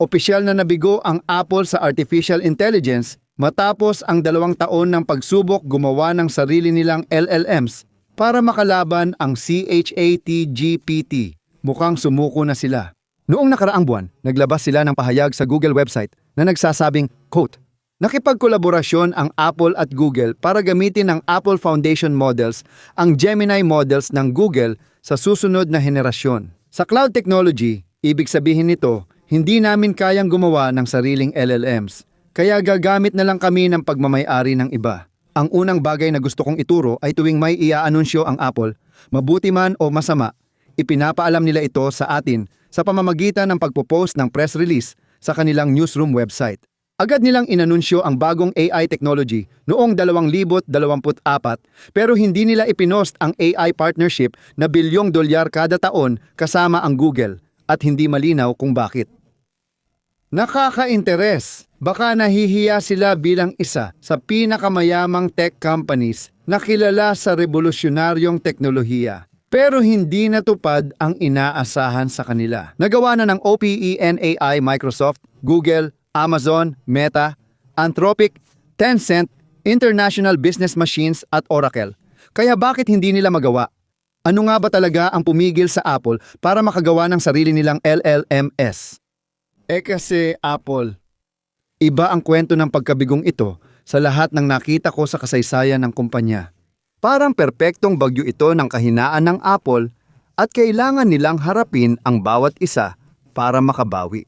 Opisyal na nabigo ang Apple sa artificial intelligence matapos ang 2 taon ng pagsubok gumawa ng sarili nilang LLMs para makalaban ang ChatGPT. Mukhang sumuko na sila. Noong nakaraang buwan, naglabas sila ng pahayag sa Google website na nagsasabing, quote, nakipagkolaborasyon ang Apple at Google para gamitin ng Apple Foundation models ang Gemini models ng Google sa susunod na henerasyon. Sa cloud technology, ibig sabihin nito, hindi namin kayang gumawa ng sariling LLMs, kaya gagamit na lang kami ng pagmamay-ari ng iba. Ang unang bagay na gusto kong ituro ay tuwing may iaanunsyo ang Apple, mabuti man o masama, ipinapaalam nila ito sa atin sa pamamagitan ng pagpo-post ng press release sa kanilang newsroom website. Agad nilang inanunsyo ang bagong AI technology noong 2024 pero hindi nila ipinost ang AI partnership na $1 bilyong kada taon kasama ang Google at hindi malinaw kung bakit. Nakaka-interes. Baka nahihiya sila bilang isa sa pinakamayamang tech companies na kilala sa revolusyonaryong teknolohiya. Pero hindi natupad ang inaasahan sa kanila. Nagawa na ng OpenAI, Microsoft, Google, Amazon, Meta, Anthropic, Tencent, International Business Machines at Oracle. Kaya bakit hindi nila magawa? Ano nga ba talaga ang pumigil sa Apple para makagawa ng sarili nilang LLMs? Kasi Apple. Iba ang kwento ng pagkabigong ito sa lahat ng nakita ko sa kasaysayan ng kumpanya. Parang perpektong bagyo ito ng kahinaan ng Apple at kailangan nilang harapin ang bawat isa para makabawi.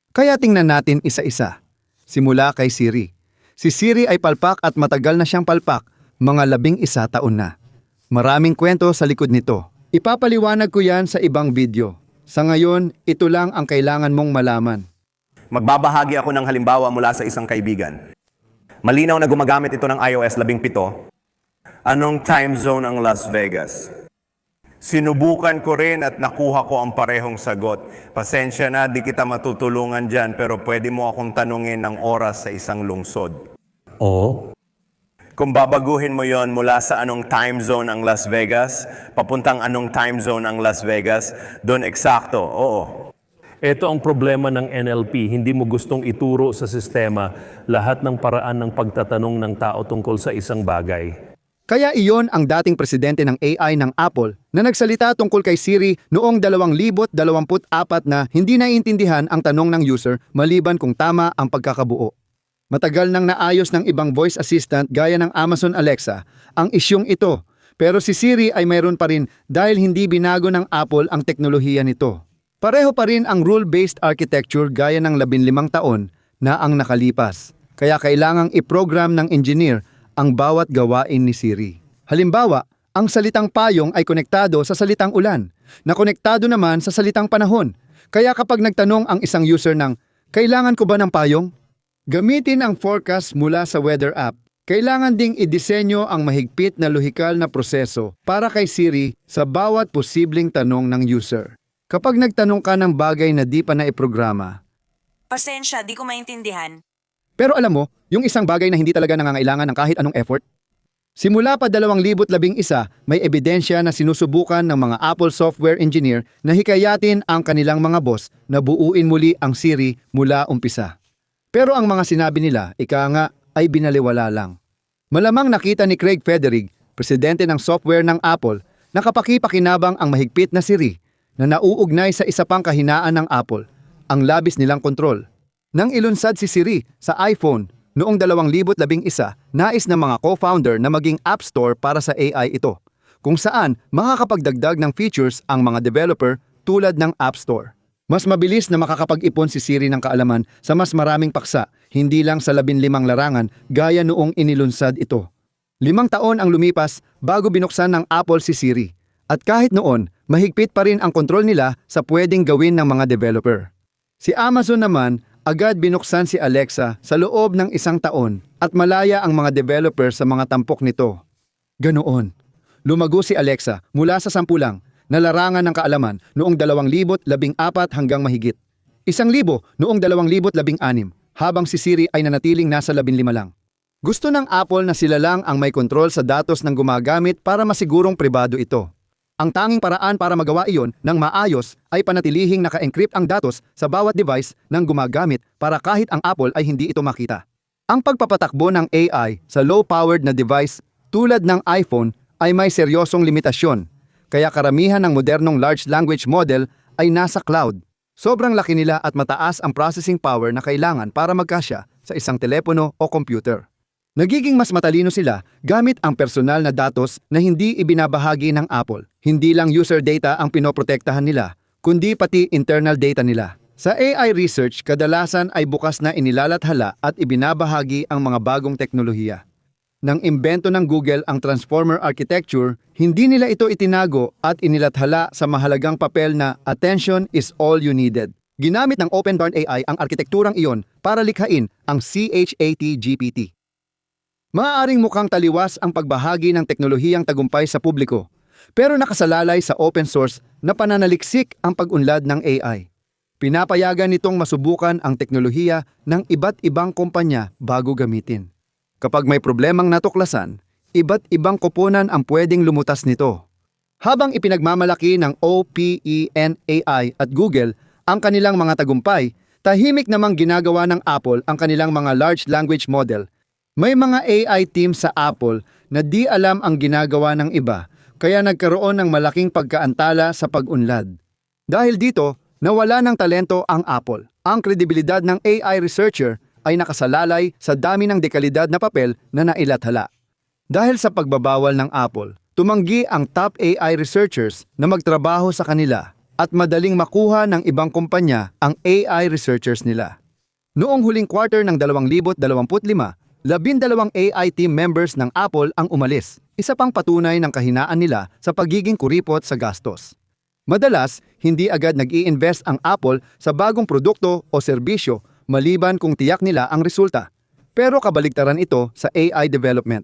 Kaya tingnan natin isa-isa. Simula kay Siri. Si Siri ay palpak at matagal na siyang palpak, mga 11 taon na. Maraming kwento sa likod nito. Ipapaliwanag ko yan sa ibang video. Sa ngayon, ito lang ang kailangan mong malaman. Magbabahagi ako ng halimbawa mula sa isang kaibigan. Malinaw na gumagamit ito ng iOS 17. Anong time zone ang Las Vegas? Sinubukan ko rin at nakuha ko ang parehong sagot. Pasensya na, di kita matutulungan dyan, pero pwede mo akong tanungin ng oras sa isang lungsod. Oo. Kung babaguhin mo yon mula sa anong time zone ang Las Vegas, papuntang anong time zone ang Las Vegas, doon eksakto, oo. Ito ang problema ng NLP. Hindi mo gustong ituro sa sistema lahat ng paraan ng pagtatanong ng tao tungkol sa isang bagay. Kaya iyon ang dating presidente ng AI ng Apple na nagsalita tungkol kay Siri noong 2024 na hindi naiintindihan ang tanong ng user maliban kung tama ang pagkakabuo. Matagal nang naayos ng ibang voice assistant gaya ng Amazon Alexa ang isyong ito, pero si Siri ay mayroon pa rin dahil hindi binago ng Apple ang teknolohiya nito. Pareho pa rin ang rule-based architecture gaya ng 15 taon na ang nakalipas, kaya kailangang i-program ng engineer ang bawat gawain ni Siri. Halimbawa, ang salitang payong ay konektado sa salitang ulan, na konektado naman sa salitang panahon. Kaya kapag nagtanong ang isang user ng, kailangan ko ba ng payong? Gamitin ang forecast mula sa weather app. Kailangan ding idisenyo ang mahigpit na lohikal na proseso para kay Siri sa bawat posibleng tanong ng user. Kapag nagtanong ka ng bagay na di pa naiprograma, Pasensya, di ko maintindihan. pero alam mo, yung isang bagay na hindi talaga nangangailangan ng kahit anong effort? Simula pa 2011, may ebidensya na sinusubukan ng mga Apple software engineer na hikayatin ang kanilang mga boss na buuin muli ang Siri mula umpisa. Pero ang mga sinabi nila, ika nga, ay binaliwala lang. Malamang nakita ni Craig Federighi, presidente ng software ng Apple, na kapaki-pakinabang ang mahigpit na Siri na nauugnay sa isa pang kahinaan ng Apple, ang labis nilang kontrol. Nang ilunsad si Siri sa iPhone noong 2011, nais ng mga co-founder na maging App Store para sa AI ito, kung saan makakapagdagdag ng features ang mga developer tulad ng App Store. Mas mabilis na makakapag-ipon si Siri ng kaalaman sa mas maraming paksa, hindi lang sa 15 larangan gaya noong inilunsad ito. 5 taon ang lumipas bago binuksan ng Apple si Siri. At kahit noon, mahigpit pa rin ang kontrol nila sa pwedeng gawin ng mga developer. Si Amazon naman, agad binuksan si Alexa sa loob ng 1 taon at malaya ang mga developer sa mga tampok nito. Ganoon. Lumago si Alexa mula sa 10 lang na larangan ng kaalaman noong 2014 hanggang mahigit 1,000 noong 2016 habang si Siri ay nanatiling nasa 15 lang. Gusto ng Apple na sila lang ang may kontrol sa datos ng gumagamit para masigurong pribado ito. Ang tanging paraan para magawa iyon ng maayos ay panatilihing naka-encrypt ang datos sa bawat device ng gumagamit para kahit ang Apple ay hindi ito makita. Ang pagpapatakbo ng AI sa low-powered na device tulad ng iPhone ay may seryosong limitasyon, kaya karamihan ng modernong large language model ay nasa cloud. Sobrang laki nila at mataas ang processing power na kailangan para magkasya sa isang telepono o computer. Nagiging mas matalino sila gamit ang personal na datos na hindi ibinabahagi ng Apple. Hindi lang user data ang pinoprotektahan nila, kundi pati internal data nila. Sa AI research, kadalasan ay bukas na inilalathala at ibinabahagi ang mga bagong teknolohiya. Nang imbento ng Google ang Transformer Architecture, hindi nila ito itinago at inilathala sa mahalagang papel na attention is all you needed. Ginamit ng OpenBarn AI ang arkitekturang iyon para likhain ang ChatGPT. Maaaring mukhang taliwas ang pagbahagi ng teknolohiyang tagumpay sa publiko, pero nakasalalay sa open source na pananaliksik ang pag-unlad ng AI. Pinapayagan nitong masubukan ang teknolohiya ng iba't ibang kumpanya bago gamitin. Kapag may problemang natuklasan, iba't ibang koponan ang pwedeng lumutas nito. Habang ipinagmamalaki ng OpenAI at Google ang kanilang mga tagumpay, tahimik namang ginagawa ng Apple ang kanilang mga large language model. May mga AI team sa Apple na di alam ang ginagawa ng iba, kaya nagkaroon ng malaking pagkaantala sa pag-unlad. Dahil dito, nawala ng talento ang Apple. Ang kredibilidad ng AI researcher ay nakasalalay sa dami ng dekalidad na papel na nailathala. Dahil sa pagbabawal ng Apple, tumanggi ang top AI researchers na magtrabaho sa kanila at madaling makuha ng ibang kumpanya ang AI researchers nila. Noong huling quarter ng 2025, 12 AI team members ng Apple ang umalis, isa pang patunay ng kahinaan nila sa pagiging kuripot sa gastos. Madalas, hindi agad nag-i-invest ang Apple sa bagong produkto o serbisyo maliban kung tiyak nila ang resulta. Pero kabaligtaran ito sa AI development.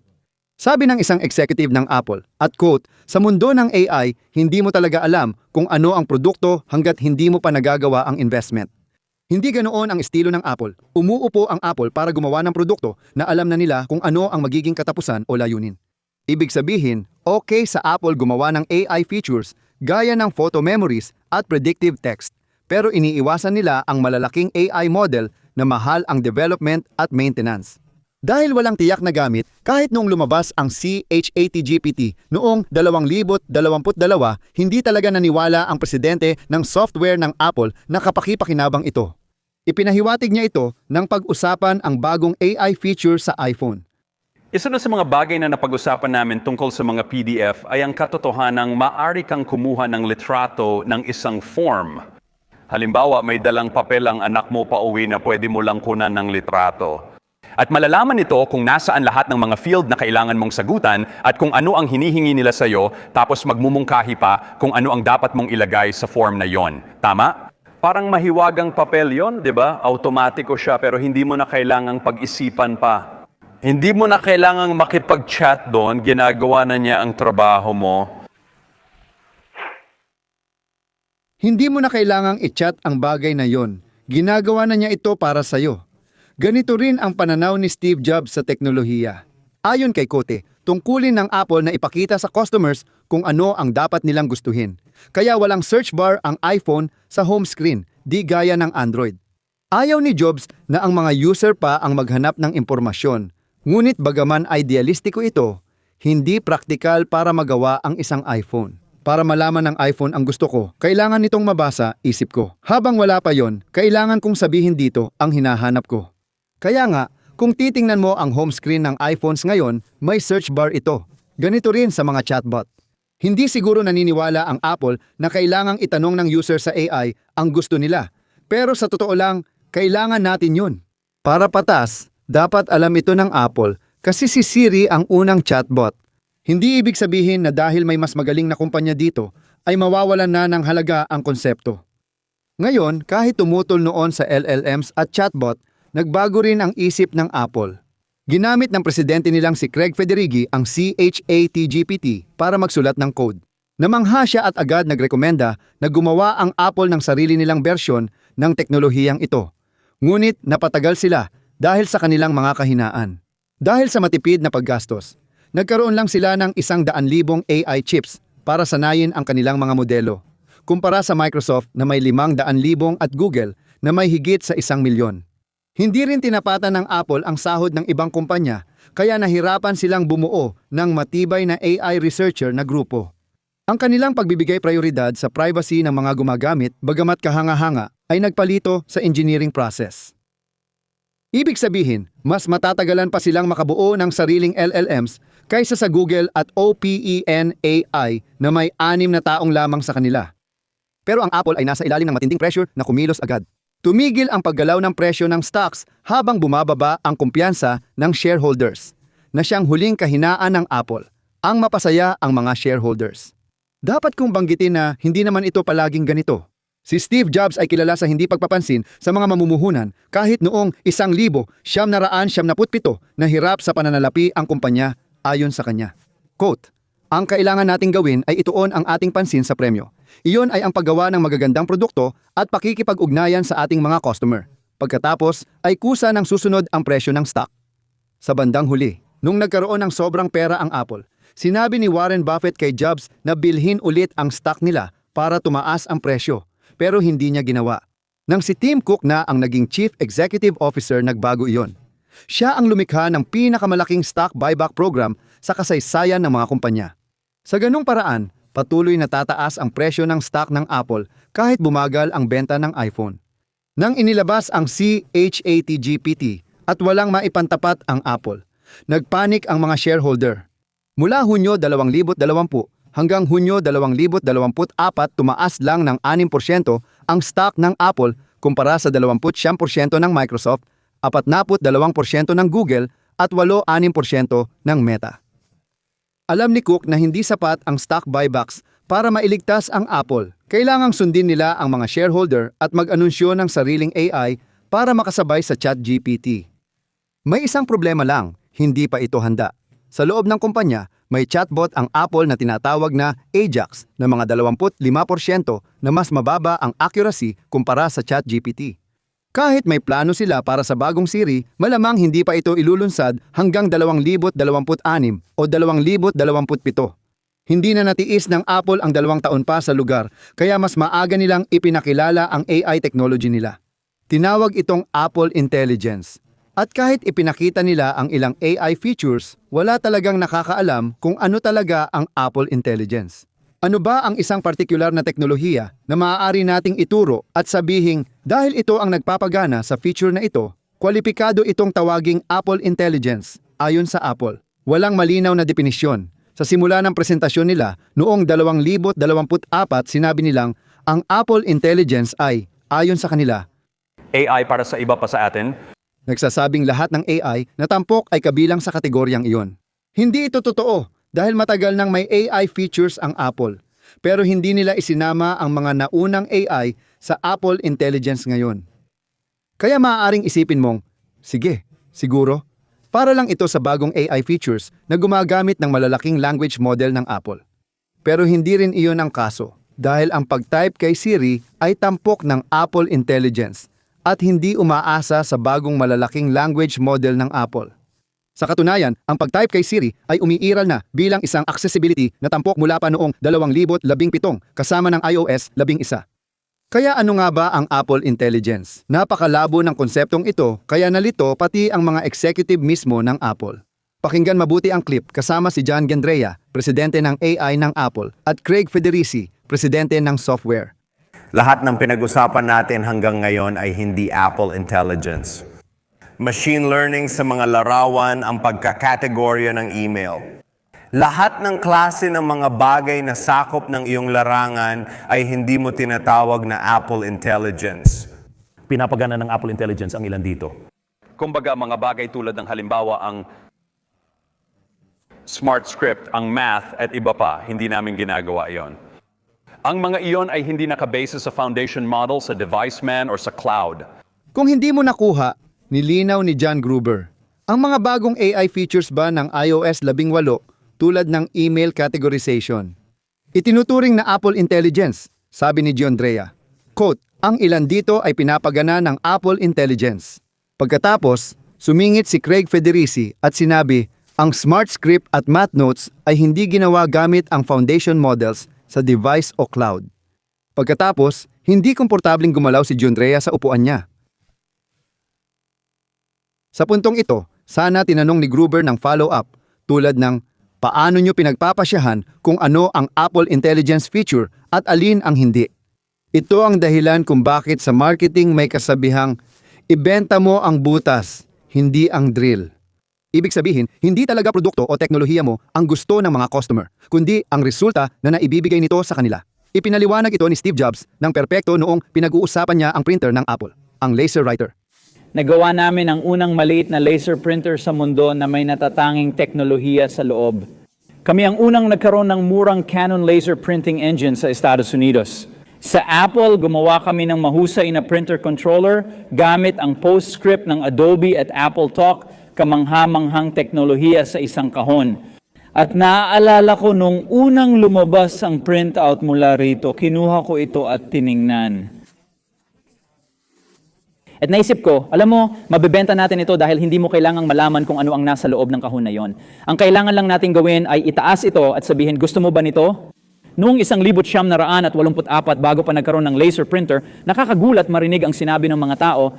Sabi ng isang executive ng Apple, at quote, "Sa mundo ng AI, hindi mo talaga alam kung ano ang produkto hanggat hindi mo pa nagagawa ang investment." Hindi ganoon ang estilo ng Apple. Umuupo ang Apple para gumawa ng produkto na alam na nila kung ano ang magiging katapusan o layunin. Ibig sabihin, okay sa Apple gumawa ng AI features gaya ng photo memories at predictive text, pero iniiwasan nila ang malalaking AI model na mahal ang development at maintenance. Dahil walang tiyak na gamit, kahit noong lumabas ang ChatGPT noong 2022, hindi talaga naniwala ang presidente ng software ng Apple na kapakipakinabang ito. Ipinahiwatig niya ito nang pag-usapan ang bagong AI feature sa iPhone. Isa na sa mga bagay na napag-usapan namin tungkol sa mga PDF ay ang katotohanang maaari kang kumuha ng litrato ng isang form. Halimbawa, may dalang papel ang anak mo pauwi na pwede mo lang kunan ng litrato. At malalaman nito kung nasaan lahat ng mga field na kailangan mong sagutan at kung ano ang hinihingi nila sa'yo, tapos magmumungkahi pa kung ano ang dapat mong ilagay sa form na yon. Tama? Parang mahiwagang papel yon, di ba? Automatiko siya pero hindi mo na kailangang pag-isipan pa. Hindi mo na kailangang makipag-chat doon, ginagawa na niya ang trabaho mo. Hindi mo na kailangang i-chat ang bagay na yon. Ginagawa na niya ito para sa'yo. Ganito rin ang pananaw ni Steve Jobs sa teknolohiya. Ayon kay Kote, tungkulin ng Apple na ipakita sa customers kung ano ang dapat nilang gustuhin. Kaya walang search bar ang iPhone sa home screen, di gaya ng Android. Ayaw ni Jobs na ang mga user pa ang maghanap ng impormasyon. Ngunit bagaman idealistiko ito, hindi praktikal para magawa ang isang iPhone. Para malaman ng iPhone ang gusto ko, kailangan nitong mabasa, isip ko. Habang wala pa yon, kailangan kong sabihin dito ang hinahanap ko. Kaya nga, kung titingnan mo ang home screen ng iPhones ngayon, may search bar ito. Ganito rin sa mga chatbot. Hindi siguro naniniwala ang Apple na kailangang itanong ng user sa AI ang gusto nila. Pero sa totoo lang, kailangan natin yun. Para patas, dapat alam ito ng Apple kasi si Siri ang unang chatbot. Hindi ibig sabihin na dahil may mas magaling na kumpanya dito, ay mawawalan na ng halaga ang konsepto. Ngayon, kahit tumutol noon sa LLMs at chatbot, nagbago rin ang isip ng Apple. Ginamit ng presidente nilang si Craig Federighi ang ChatGPT para magsulat ng code. Namangha siya at agad nagrekomenda na gumawa ang Apple ng sarili nilang bersyon ng teknolohiyang ito. Ngunit napatagal sila dahil sa kanilang mga kahinaan. Dahil sa matipid na paggastos, nagkaroon lang sila ng 100,000 AI chips para sanayin ang kanilang mga modelo, kumpara sa Microsoft na may 500,000 at Google na may higit sa 1,000,000. Hindi rin tinapatan ng Apple ang sahod ng ibang kumpanya, kaya nahirapan silang bumuo ng matibay na AI researcher na grupo. Ang kanilang pagbibigay prioridad sa privacy ng mga gumagamit bagamat kahanga-hanga ay nagpalito sa engineering process. Ibig sabihin, mas matatagalan pa silang makabuo ng sariling LLMs kaysa sa Google at OpenAI na may 6 na taong lamang sa kanila. Pero ang Apple ay nasa ilalim ng matinding pressure na kumilos agad. Tumigil ang paggalaw ng presyo ng stocks habang bumababa ang kumpiyansa ng shareholders, na siyang huling kahinaan ng Apple, ang mapasaya ang mga shareholders. Dapat kong banggitin na hindi naman ito palaging ganito. Si Steve Jobs ay kilala sa hindi pagpapansin sa mga mamumuhunan kahit noong 1977 na hirap sa pananalapi ang kumpanya ayon sa kanya. Quote, "Ang kailangan nating gawin ay ituon ang ating pansin sa premyo. Iyon ay ang paggawa ng magagandang produkto at pakikipag-ugnayan sa ating mga customer. Pagkatapos ay kusa ng susunod ang presyo ng stock." Sa bandang huli, nung nagkaroon ng sobrang pera ang Apple, sinabi ni Warren Buffett kay Jobs na bilhin ulit ang stock nila para tumaas ang presyo, pero hindi niya ginawa. Nang si Tim Cook na ang naging Chief Executive Officer, nagbago iyon. Siya ang lumikha ng pinakamalaking stock buyback program sa kasaysayan ng mga kumpanya. Sa ganung paraan, patuloy na tataas ang presyo ng stock ng Apple kahit bumagal ang benta ng iPhone. Nang inilabas ang ChatGPT at walang maipantapat ang Apple, nagpanik ang mga shareholder. Mula Hunyo 2020 hanggang Hunyo 2024, tumaas lang ng 6% ang stock ng Apple kumpara sa 29% ng Microsoft, 42% ng Google at 8-6% ng Meta. Alam ni Cook na hindi sapat ang stock buybacks para mailigtas ang Apple. Kailangang sundin nila ang mga shareholder at mag-anunsyo ng sariling AI para makasabay sa ChatGPT. May isang problema lang, hindi pa ito handa. Sa loob ng kumpanya, may chatbot ang Apple na tinatawag na Ajax na mga 25% na mas mababa ang accuracy kumpara sa ChatGPT. Kahit may plano sila para sa bagong Siri, malamang hindi pa ito ilulunsad hanggang 2026 o 2027. Hindi na natiis ng Apple ang 2 taon pa sa lugar, kaya mas maaga nilang ipinakilala ang AI technology nila. Tinawag itong Apple Intelligence. At kahit ipinakita nila ang ilang AI features, wala talagang nakakaalam kung ano talaga ang Apple Intelligence. Ano ba ang isang partikular na teknolohiya na maaari nating ituro at sabihing dahil ito ang nagpapagana sa feature na ito, kwalipikado itong tawaging Apple Intelligence ayon sa Apple? Walang malinaw na definisyon. Sa simula ng presentasyon nila noong 2024, sinabi nilang ang Apple Intelligence ay, ayon sa kanila, AI para sa iba pa sa atin. nagsasabing lahat ng AI na tampok ay kabilang sa kategoryang iyon. Hindi ito totoo dahil matagal nang may AI features ang Apple, pero hindi nila isinama ang mga naunang AI sa Apple Intelligence ngayon. Kaya maaaring isipin mong, sige, siguro, para lang ito sa bagong AI features na gumagamit ng malalaking language model ng Apple. Pero hindi rin iyon ang kaso, dahil ang pag-type kay Siri ay tampok ng Apple Intelligence at hindi umaasa sa bagong malalaking language model ng Apple. Sa katunayan, ang pag-type kay Siri ay umiiral na bilang isang accessibility na tampok mula pa noong 2017 kasama ng iOS 11. Kaya ano nga ba ang Apple Intelligence? Napakalabo ng konseptong ito kaya nalito pati ang mga executive mismo ng Apple. Pakinggan mabuti ang clip kasama si John Gendrea, presidente ng AI ng Apple, at Craig Federighi, presidente ng software. Lahat ng pinag-usapan natin hanggang ngayon ay hindi Apple Intelligence. Machine learning sa mga larawan ang pagkakategorya ng email. Lahat ng klase ng mga bagay na sakop ng iyong larangan ay hindi mo tinatawag na Apple Intelligence. Pinapagana ng Apple Intelligence ang ilan dito. Kumbaga mga bagay tulad ng halimbawa ang smart script, ang math at iba pa, hindi namin ginagawa iyon. Ang mga iyon ay hindi nakabase sa foundation model, sa device man or sa cloud. Kung hindi mo nakuha, nilinaw ni John Gruber, ang mga bagong AI features ba ng iOS 18 tulad ng email categorization? Itinuturing na Apple Intelligence, sabi ni John Drea. Quote, ang ilan dito ay pinapagana ng Apple Intelligence. Pagkatapos, sumingit si Craig Federighi at sinabi, Ang Smart Script at Math Notes ay hindi ginawa gamit ang foundation models sa device o cloud. Pagkatapos, hindi komportabling gumalaw si Jundrea sa upuan niya. Sa puntong ito, sana tinanong ni Gruber ng follow-up tulad ng paano nyo pinagpapasyahan kung ano ang Apple Intelligence feature at alin ang hindi. Ito ang dahilan kung bakit sa marketing may kasabihang ibenta mo ang butas, hindi ang drill. Ibig sabihin, hindi talaga produkto o teknolohiya mo ang gusto ng mga customer, kundi ang resulta na naibibigay nito sa kanila. Ipinaliwanag ito ni Steve Jobs ng perpekto noong pinag-uusapan niya ang printer ng Apple, ang Laser Writer. Nagawa namin ang unang maliit na laser printer sa mundo na may natatanging teknolohiya sa loob. Kami ang unang nagkaroon ng murang Canon laser printing engine sa Estados Unidos. Sa Apple, gumawa kami ng mahusay na printer controller gamit ang PostScript ng Adobe at Apple Talk, kamangha-manghang teknolohiya sa isang kahon. At naaalala ko nung unang lumabas ang printout mula rito, kinuha ko ito at tiningnan. At naisip ko, alam mo, mabebenta natin ito dahil hindi mo kailangang malaman kung ano ang nasa loob ng kahon na yon. Ang kailangan lang natin gawin ay itaas ito at sabihin, gusto mo ba nito? Noong 1984 bago pa nagkaroon ng laser printer, nakakagulat marinig ang sinabi ng mga tao,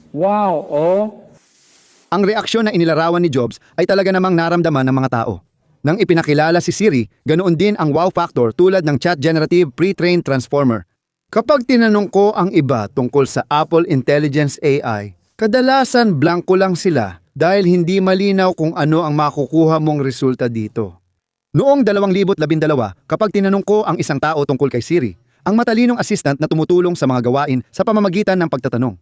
wow, oh. Ang reaksyon na inilarawan ni Jobs ay talaga namang naramdaman ng mga tao. Nang ipinakilala si Siri, ganoon din ang wow factor tulad ng Chat Generative Pre-trained Transformer. Kapag tinanong ko ang iba tungkol sa Apple Intelligence AI, kadalasan blanko lang sila dahil hindi malinaw kung ano ang makukuha mong resulta dito. Noong 2012, kapag tinanong ko ang isang tao tungkol kay Siri, ang matalinong assistant na tumutulong sa mga gawain sa pamamagitan ng pagtatanong.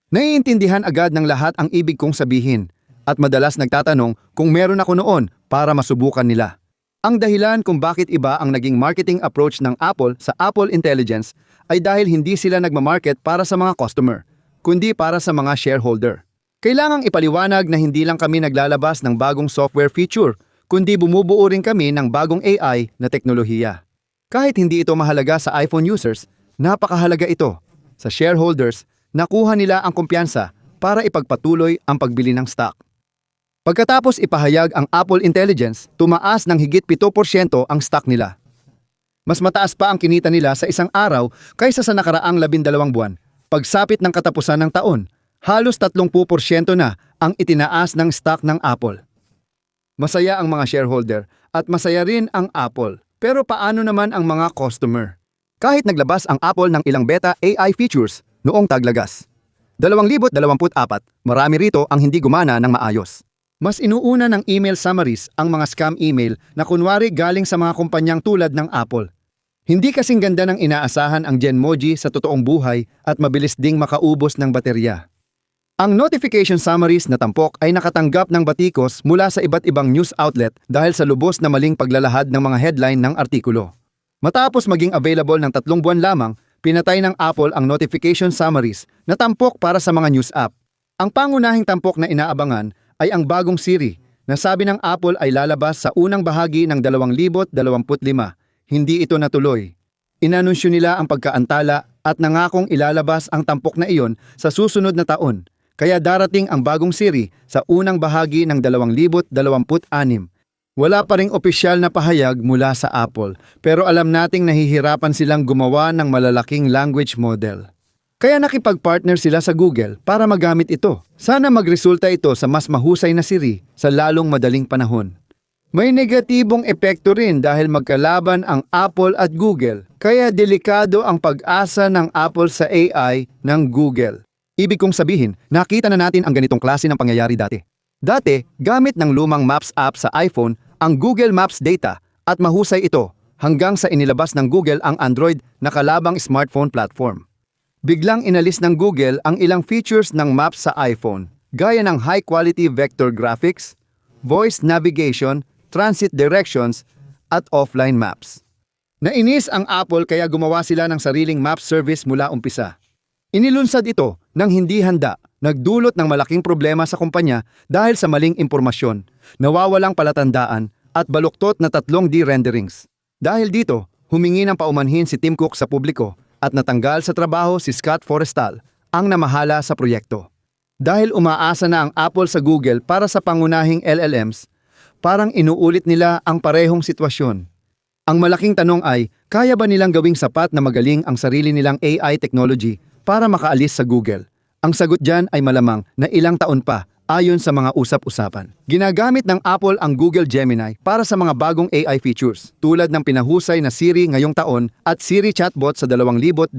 Naiintindihan agad ng lahat ang ibig kong sabihin at madalas nagtatanong kung meron ako noon para masubukan nila. Ang dahilan kung bakit iba ang naging marketing approach ng Apple sa Apple Intelligence ay dahil hindi sila nagmamarket para sa mga customer, kundi para sa mga shareholder. Kailangang ipaliwanag na hindi lang kami naglalabas ng bagong software feature, kundi bumubuo rin kami ng bagong AI na teknolohiya. Kahit hindi ito mahalaga sa iPhone users, napakahalaga ito. Sa shareholders, nakuha nila ang kumpiyansa para ipagpatuloy ang pagbili ng stock. Pagkatapos ipahayag ang Apple Intelligence, tumaas ng higit 7% ang stock nila. Mas mataas pa ang kinita nila sa isang araw kaysa sa nakaraang 12 buwan. Pagsapit ng katapusan ng taon, halos 30% na ang itinaas ng stock ng Apple. Masaya ang mga shareholder at masaya rin ang Apple. Pero paano naman ang mga customer? Kahit naglabas ang Apple ng ilang beta AI features noong taglagas. 2024, marami rito ang hindi gumana ng maayos. Mas inuuna ng email summaries ang mga scam email na kunwari galing sa mga kumpanyang tulad ng Apple. Hindi kasing ganda ng inaasahan ang Genmoji sa totoong buhay at mabilis ding makaubos ng baterya. Ang notification summaries na tampok ay nakatanggap ng batikos mula sa iba't ibang news outlet dahil sa lubos na maling paglalahad ng mga headline ng artikulo. Matapos maging available ng 3 buwan lamang, pinatay ng Apple ang notification summaries na tampok para sa mga news app. Ang pangunahing tampok na inaabangan ay ang bagong Siri na sabi ng Apple ay lalabas sa unang bahagi ng 2025. Hindi ito natuloy. Inanunsyo nila ang pagkaantala at nangakong ilalabas ang tampok na iyon sa susunod na taon. Kaya darating ang bagong Siri sa unang bahagi ng 2026. Wala pa ring opisyal na pahayag mula sa Apple, pero alam nating nahihirapan silang gumawa ng malalaking language model. Kaya nakipag-partner sila sa Google para magamit ito. Sana magresulta ito sa mas mahusay na Siri sa lalong madaling panahon. May negatibong epekto rin dahil magkalaban ang Apple at Google, kaya delikado ang pag-asa ng Apple sa AI ng Google. Ibig kong sabihin, nakita na natin ang ganitong klase ng pangyayari dati. Dati, gamit ng lumang Maps app sa iPhone ang Google Maps data at mahusay ito hanggang sa inilabas ng Google ang Android na kalabang smartphone platform. Biglang inalis ng Google ang ilang features ng Maps sa iPhone, gaya ng high-quality vector graphics, voice navigation, transit directions, at offline maps. Nainis ang Apple kaya gumawa sila ng sariling map service mula umpisa. Inilunsad ito nang hindi handa, nagdulot ng malaking problema sa kumpanya dahil sa maling impormasyon, nawawalang palatandaan at baluktot na 3D renderings. Dahil dito, humingi ng paumanhin si Tim Cook sa publiko at natanggal sa trabaho si Scott Forstall, ang namahala sa proyekto. Dahil umaasa na ang Apple sa Google para sa pangunahing LLMs, parang inuulit nila ang parehong sitwasyon. Ang malaking tanong ay, kaya ba nilang gawing sapat na magaling ang sarili nilang AI technology para makaalis sa Google? Ang sagot dyan ay malamang na ilang taon pa, ayon sa mga usap-usapan. Ginagamit ng Apple ang Google Gemini para sa mga bagong AI features, tulad ng pinahusay na Siri ngayong taon at Siri Chatbot sa 2027.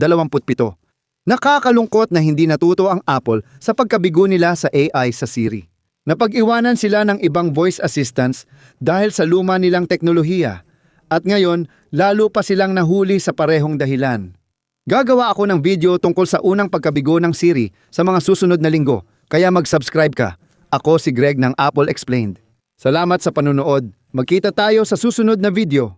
Nakakalungkot na hindi natuto ang Apple sa pagkabigo nila sa AI sa Siri. Napag-iwanan sila ng ibang voice assistants dahil sa luma nilang teknolohiya. At ngayon, lalo pa silang nahuli sa parehong dahilan. Gagawa ako ng video tungkol sa unang pagkabigo ng Siri sa mga susunod na linggo, kaya mag-subscribe ka. Ako si Greg ng Apple Explained. Salamat sa panunood. Magkita tayo sa susunod na video.